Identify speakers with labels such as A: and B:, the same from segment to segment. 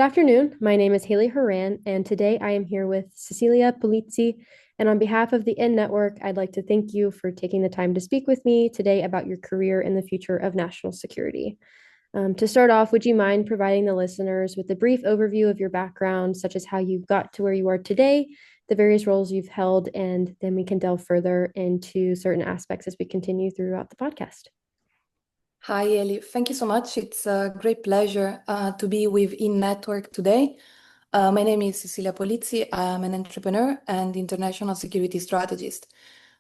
A: Good afternoon. My name is Haley Horan, and today I am here with Cecilia Polizzi. And on behalf of the N Network, I'd like to thank you for taking the time to speak with me today about your career in the future of national security. To start off, would you mind providing the listeners with a brief overview of your background, such as how you got to where you are today, the various roles you've held, and then we can delve further into certain aspects as we continue throughout the podcast.
B: Hi, Eli. Thank you so much. It's a great pleasure to be with In Network today. My name is Cecilia Polizzi. I'm an entrepreneur and international security strategist.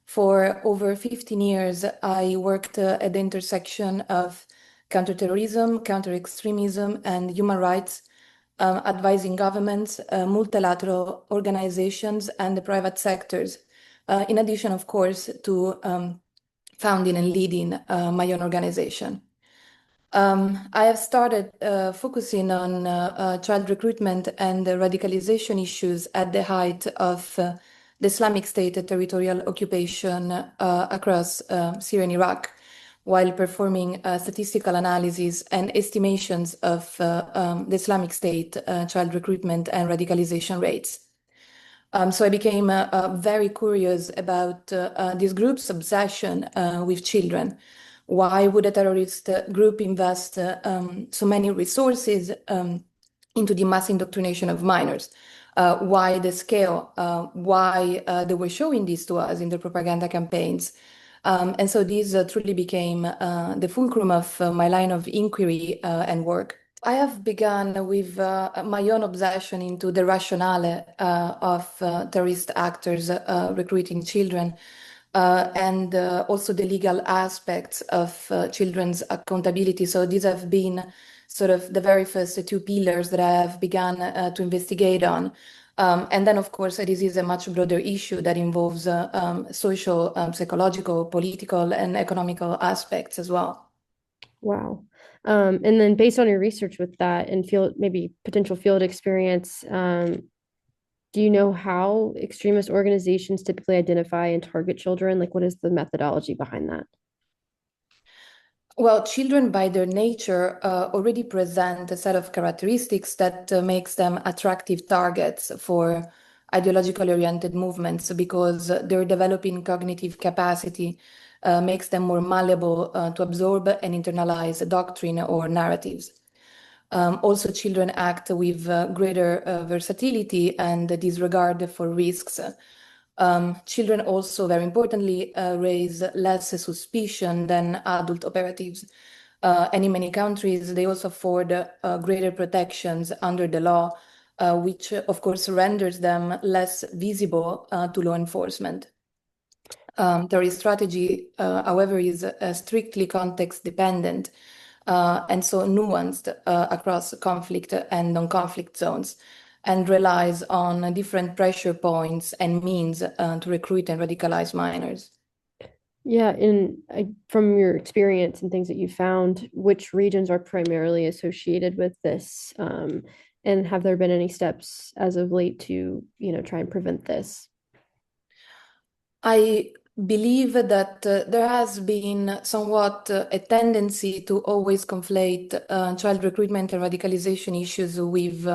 B: For over 15 years, I worked at the intersection of counter-terrorism, counter-extremism, and human rights, advising governments, multilateral organizations, and the private sectors. In addition, of course, to founding and leading my own organization. I have started focusing on child recruitment and radicalization issues at the height of the Islamic State territorial occupation across Syria and Iraq, while performing statistical analysis and estimations of the Islamic State child recruitment and radicalization rates. So I became very curious about this group's obsession with children. Why would a terrorist group invest so many resources into the mass indoctrination of minors? Why the scale? Why they were showing this to us in their propaganda campaigns? And so this truly became the fulcrum of my line of inquiry and work. I have begun with my own obsession into the rationale of terrorist actors recruiting children and also the legal aspects of children's accountability. So these have been sort of the very first two pillars that I have begun to investigate on. And then, of course, this is a much broader issue that involves social, psychological, political, and economical aspects as well.
A: Wow. And then based on your research with that and field, maybe potential field experience, do you know how extremist organizations typically identify and target children? Like, what is the methodology behind that?
B: Well, children by their nature already present a set of characteristics that makes them attractive targets for ideologically oriented movements because their developing cognitive capacity makes them more malleable to absorb and internalize doctrine or narratives. Also, children act with greater versatility and disregard for risks. Children also, very importantly, raise less suspicion than adult operatives. And in many countries, they also afford greater protections under the law, which, of course, renders them less visible to law enforcement. Terrorist strategy, however, is strictly context dependent and so nuanced across conflict and non-conflict zones and relies on different pressure points and means to recruit and radicalize minors.
A: Yeah, and from your experience and things that you found, which regions are primarily associated with this? And have there been any steps as of late to, try and prevent this?
B: I believe that there has been somewhat a tendency to always conflate child recruitment and radicalization issues with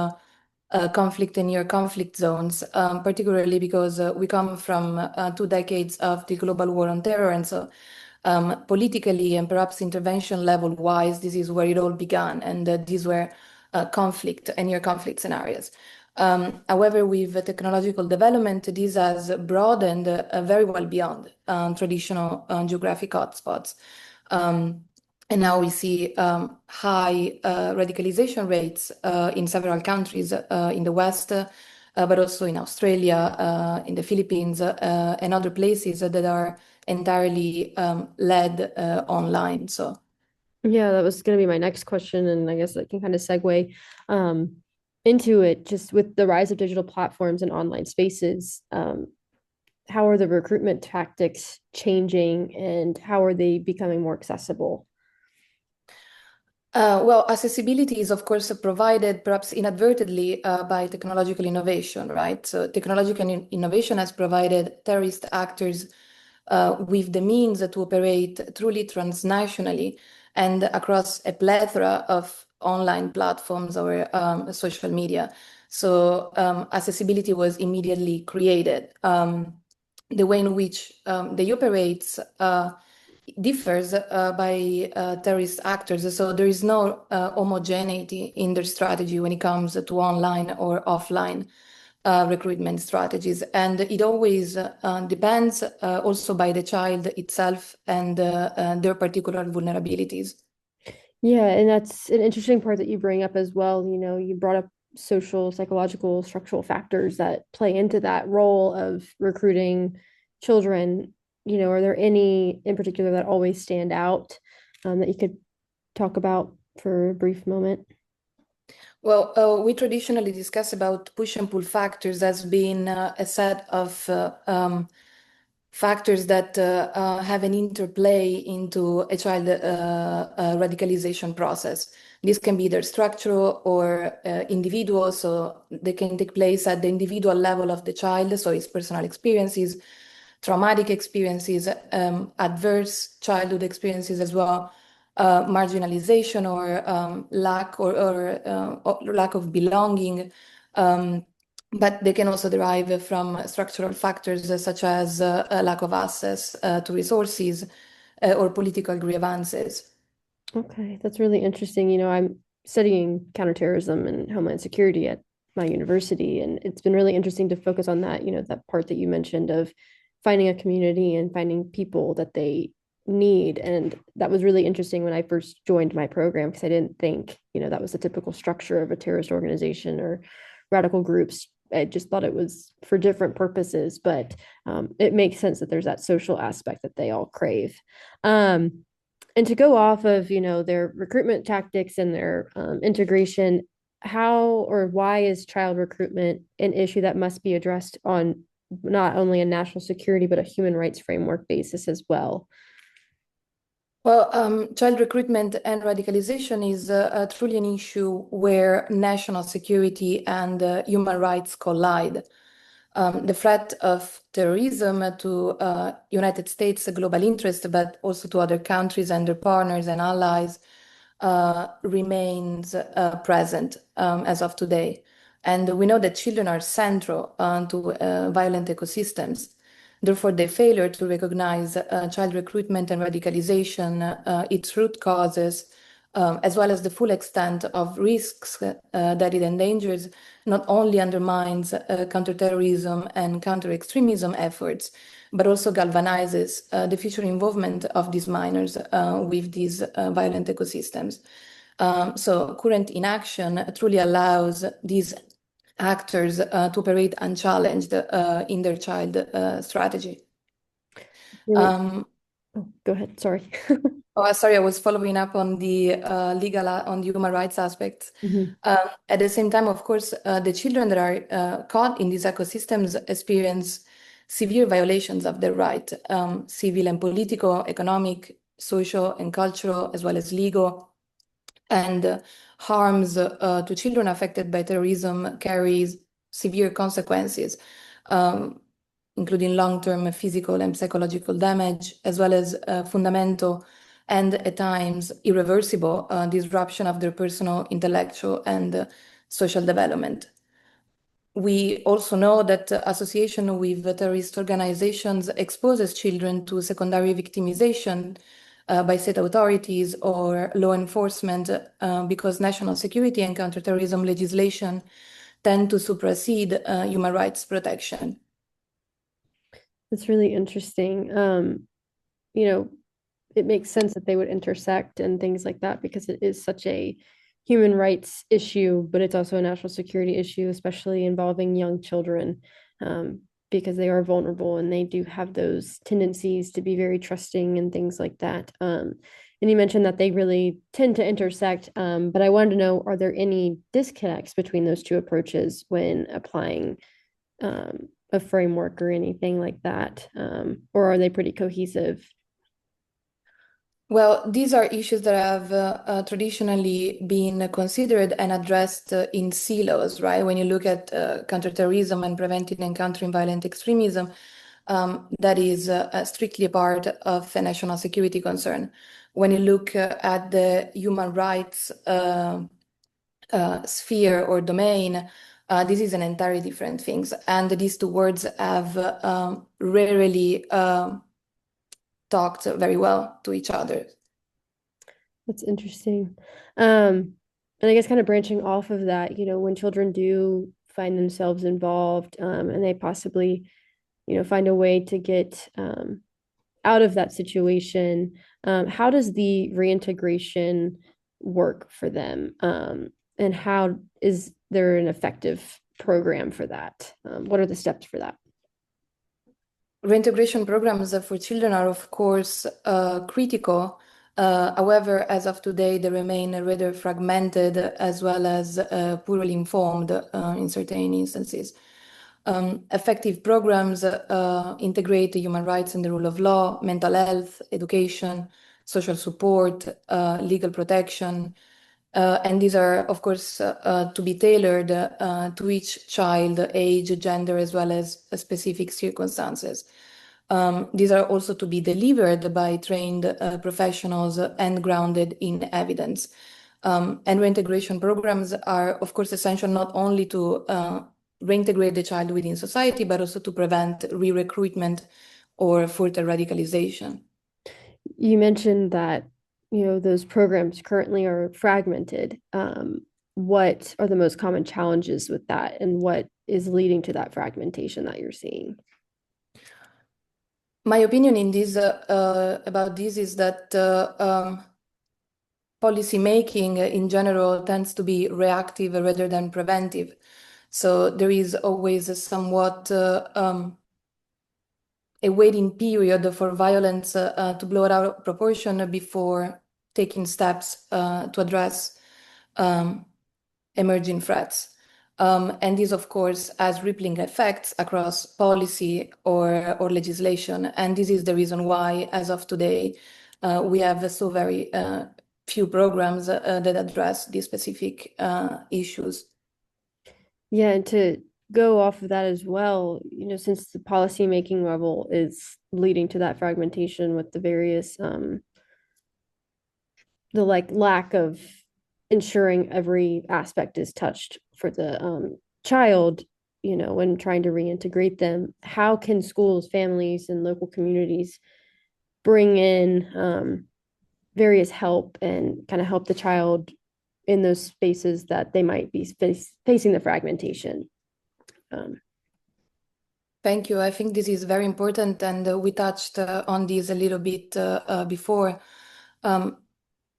B: conflict and near conflict zones, particularly because we come from 2 decades of the global war on terror. And so politically and perhaps intervention level wise, this is where it all began. And these were conflict and near conflict scenarios. However, with technological development, this has broadened very well beyond traditional geographic hotspots. And now we see high radicalization rates in several countries in the West, but also in Australia, in the Philippines, and other places that are entirely led online. So,
A: Yeah, that was going to be my next question, and I guess I can kind of segue um, into it. Just with the rise of digital platforms and online spaces, how are the recruitment tactics changing, and how are they becoming more accessible?
B: Well, accessibility is, of course, provided perhaps inadvertently by technological innovation, right? So, technological innovation has provided terrorist actors with the means to operate truly transnationally and across a plethora of online platforms or social media. So accessibility was immediately created. The way in which they operate differs by terrorist actors. So there is no homogeneity in their strategy when it comes to online or offline recruitment strategies. And it always depends also by the child itself and their particular vulnerabilities.
A: Yeah, and that's an interesting part that you bring up as well. You know, you brought up social, psychological, structural factors that play into that role of recruiting children. You know, are there any in particular that always stand out that you could talk about for a brief moment?
B: Well, we traditionally discuss about push and pull factors as being a set of factors that have an interplay into a child radicalization process. This can be either structural or individual, so they can take place at the individual level of the child, so his personal experiences, traumatic experiences, adverse childhood experiences as well, marginalization or or lack of belonging. Um, but they can also derive from structural factors such as a lack of access to resources or political grievances.
A: Okay, that's really interesting. You know, I'm studying counterterrorism and homeland security at my university, and it's been really interesting to focus on that, you know, that part that you mentioned of finding a community and finding people that they need. And that was really interesting when I first joined my program because I didn't think, you know, that was the typical structure of a terrorist organization or radical groups. I just thought it was for different purposes, but it makes sense that there's that social aspect that they all crave. Um, and to go off of, you know, their recruitment tactics and their integration, how or why is child recruitment an issue that must be addressed on not only a national security but a human rights framework basis as well?
B: Well, child recruitment and radicalization is truly an issue where national security and human rights collide. The threat of terrorism to United States global interest, but also to other countries and their partners and allies, remains present as of today. And we know that children are central to violent ecosystems. Therefore, the failure to recognize child recruitment and radicalization, its root causes, as well as the full extent of risks that it endangers, not only undermines counterterrorism and counter-extremism efforts, but also galvanizes the future involvement of these minors with these violent ecosystems. So current inaction truly allows these actors to operate unchallenged in their child strategy.
A: Really?
B: Um,
A: Oh, go ahead. Sorry.
B: Oh, sorry, I was following up on the on the human rights aspects.
A: Mhm.
B: At the same time, of course, the children that are caught in these ecosystems experience severe violations of their right, civil and political, economic, social and cultural, as well as legal. And harms to children affected by terrorism carries severe consequences, um, including long-term physical and psychological damage, as well as fundamental and at times irreversible disruption of their personal, intellectual, and social development. We also know that association with terrorist organizations exposes children to secondary victimization by state authorities or law enforcement because national security and counterterrorism legislation tend to supersede human rights protection.
A: That's really interesting. You know, it makes sense that they would intersect and things like that because it is such a human rights issue, but it's also a national security issue, especially involving young children, because they are vulnerable and they do have those tendencies to be very trusting and things like that. And you mentioned that they really tend to intersect, but I wanted to know, are there any disconnects between those two approaches when applying a framework or anything like that? Or are they pretty cohesive?
B: Well, these are issues that have traditionally been considered and addressed in silos, right? When you look at counterterrorism and preventing and countering violent extremism, that is strictly a part of a national security concern. When you look at the human rights sphere or domain, this is an entirely different thing. And these two words have rarely talked very well to each other.
A: That's interesting. And I guess kind of branching off of that, when children do find themselves involved, and they possibly, find a way to get out of that situation, how does the reintegration work for them? And how is there an effective program for that? What are the steps for that?
B: Reintegration programs for children are, of course, critical. However, as of today, they remain rather fragmented as well as poorly informed in certain instances. Effective programs integrate human rights and the rule of law, mental health, education, social support, legal protection, and these are, of course, to be tailored to each child, age, gender, as well as specific circumstances. These are also to be delivered by trained professionals and grounded in evidence. And reintegration programs are, of course, essential not only to reintegrate the child within society, but also to prevent re-recruitment or further radicalization.
A: You mentioned that, those programs currently are fragmented. What are the most common challenges with that, and what is leading to that fragmentation that you're seeing?
B: My opinion in this about this is that policy making in general tends to be reactive rather than preventive. So there is always a somewhat a waiting period for violence to blow it out of proportion before taking steps to address emerging threats. And this, of course, has rippling effects across policy or legislation. And this is the reason why, as of today, we have so very few programs that address these specific issues.
A: Yeah, and to go off of that as well, since the policymaking level is leading to that fragmentation with the various the like lack of ensuring every aspect is touched for the child, when trying to reintegrate them, how can schools, families, and local communities bring in various help and kind of help the child in those spaces that they might be facing the fragmentation? Um,
B: Thank you. I think this is very important, and we touched on this a little bit before.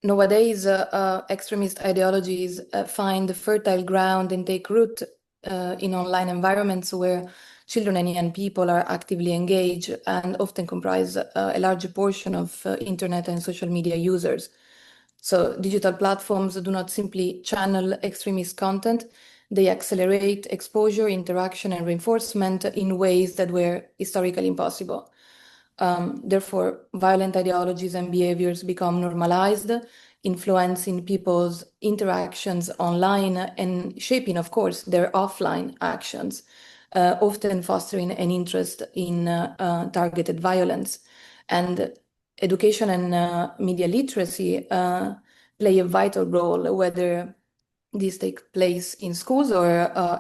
B: Nowadays, extremist ideologies find fertile ground and take root in online environments where children and young people are actively engaged and often comprise a large portion of internet and social media users. So digital platforms do not simply channel extremist content, they accelerate exposure, interaction, and reinforcement in ways that were historically impossible. Therefore, violent ideologies and behaviors become normalized, influencing people's interactions online and shaping, of course, their offline actions, often fostering an interest in targeted violence. And education and media literacy play a vital role, whether these take place in schools or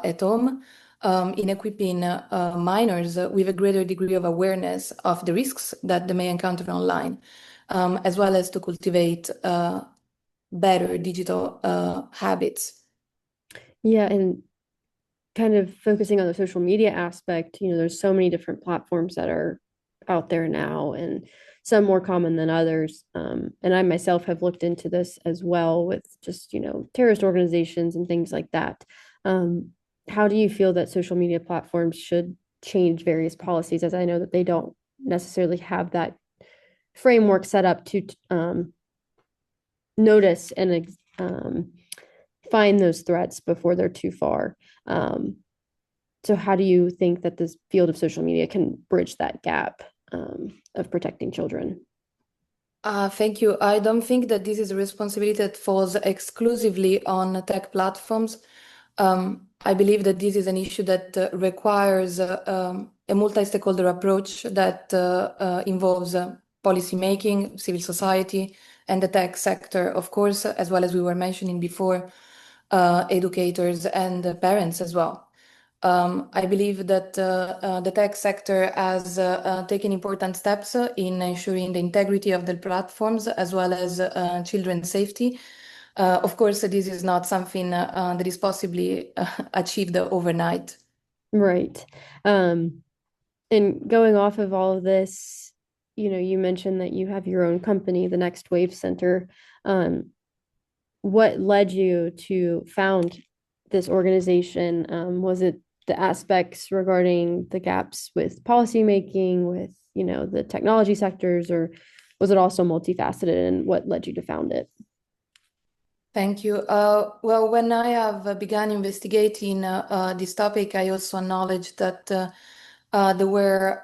B: at home, in equipping minors with a greater degree of awareness of the risks that they may encounter online, as well as to cultivate better digital habits.
A: yeah, and kind of focusing on the social media aspect, there's so many different platforms that are out there now, and some more common than others. And I myself have looked into this as well with just, terrorist organizations and things like that. How do you feel that social media platforms should change various policies, as I know that they don't necessarily have that framework set up to notice and find those threats before they're too far? So how do you think that this field of social media can bridge that gap of protecting children?
B: Thank you. I don't think that this is a responsibility that falls exclusively on tech platforms. I believe that this is an issue that requires a multi-stakeholder approach that involves policy making, civil society, and the tech sector, of course, as well as we were mentioning before, educators and parents as well. I believe that the tech sector has taken important steps in ensuring the integrity of the platforms as well as children's safety. Of course, this is not something that is possibly achieved overnight.
A: Right. Um, and going off of all of this, you mentioned that you have your own company, the Next Wave Center. Um, what led you to found this organization? Was it the aspects regarding the gaps with policymaking, with, the technology sectors, or was it also multifaceted? And what led you to found it?
B: Thank you. Well, when I have begun investigating this topic, I also acknowledged that there were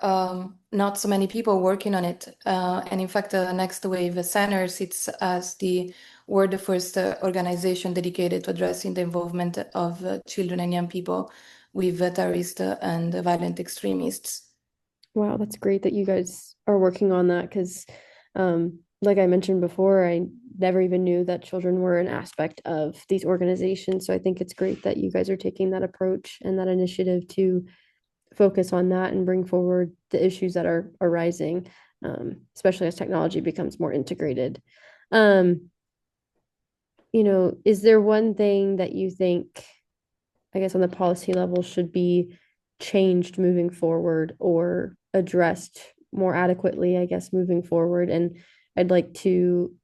B: not so many people working on it. And in fact, Next Wave Center sits as the world first organization dedicated to addressing the involvement of children and young people with terrorist and violent extremists.
A: Wow, that's great that you guys are working on that because, like I mentioned before, I never even knew that children were an aspect of these organizations. So I think it's great that you guys are taking that approach and that initiative to focus on that and bring forward the issues that are arising, especially as technology becomes more integrated. Um, is there one thing that you think, I guess, on the policy level should be changed moving forward or addressed more adequately, I guess, moving forward? And I'd like to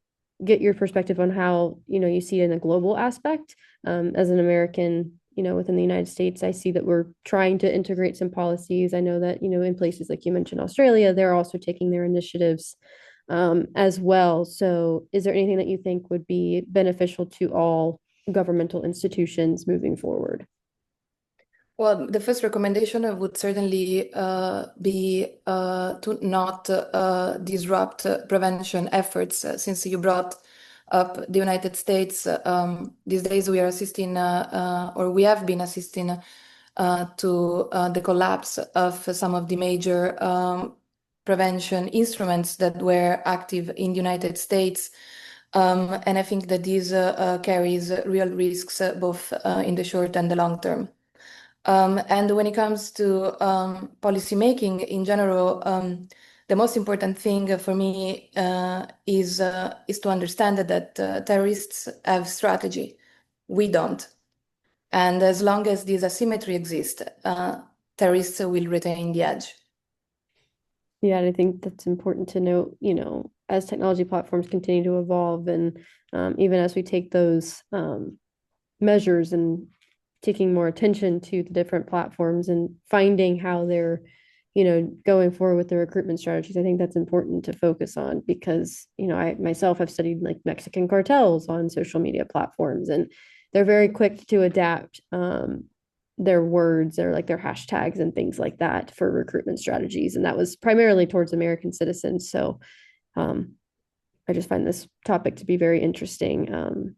A: get your perspective on how, you see it in a global aspect. As an American, within the United States, I see that we're trying to integrate some policies. I know that, in places like you mentioned, Australia, they're also taking their initiatives as well. So, is there anything that you think would be beneficial to all governmental institutions moving forward?
B: Well, the first recommendation would certainly be to not disrupt prevention efforts. Since you brought up the United States, these days we are assisting, or we have been assisting to the collapse of some of the major prevention instruments that were active in the United States. And I think that this carries real risks both in the short and the long term. And when it comes to policy making in general, the most important thing for me is to understand that terrorists have strategy. We don't. And as long as this asymmetry exists, terrorists will retain the edge.
A: Yeah, and I think that's important to note, as technology platforms continue to evolve and even as we take those measures and taking more attention to the different platforms and finding how they're, going forward with the recruitment strategies. I think that's important to focus on because, I myself have studied like Mexican cartels on social media platforms and they're very quick to adapt their words or like their hashtags and things like that for recruitment strategies. And that was primarily towards American citizens. So um, I just find this topic to be very interesting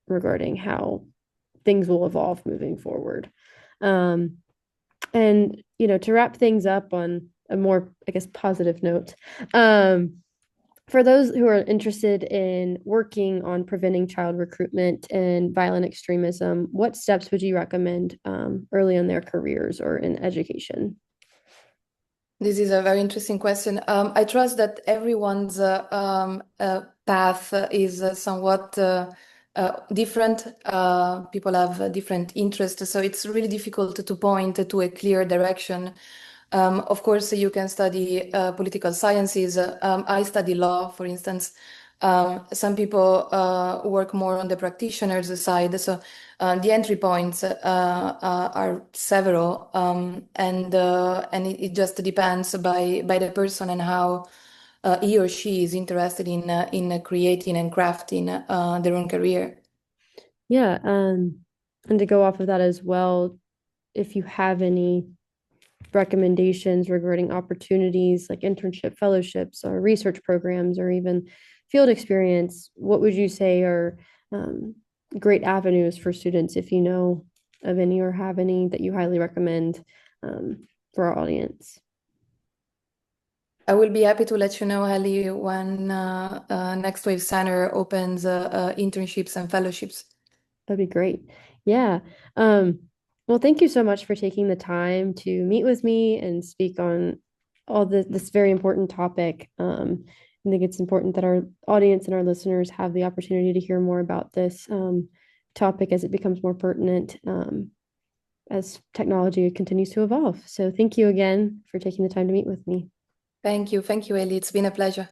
A: regarding how things will evolve moving forward. Um, and to wrap things up on a more, I guess, positive note, for those who are interested in working on preventing child recruitment and violent extremism, what steps would you recommend early in their careers or in education?
B: This is a very interesting question. I trust that everyone's path is somewhat different. People have different interests, so it's really difficult to point to a clear direction. Of course, you can study political sciences. I study law, for instance. Some people work more on the practitioner's side, so the entry points are several, and it just depends by the person and how he or she is interested in creating and crafting their own career.
A: Yeah, and to go off of that as well, if you have any recommendations regarding opportunities like internship fellowships or research programs or even field experience, what would you say are great avenues for students if you know of any or have any that you highly recommend for our audience.
B: I will be happy to let you know, Ellie, when Next Wave Center opens internships and fellowships.
A: That'd be great. Yeah. Well, thank you so much for taking the time to meet with me and speak on this very important topic. I think it's important that our audience and our listeners have the opportunity to hear more about this topic as it becomes more pertinent as technology continues to evolve. So thank you again for taking the time to meet with me.
B: Thank you. Thank you, Ellie. It's been a pleasure.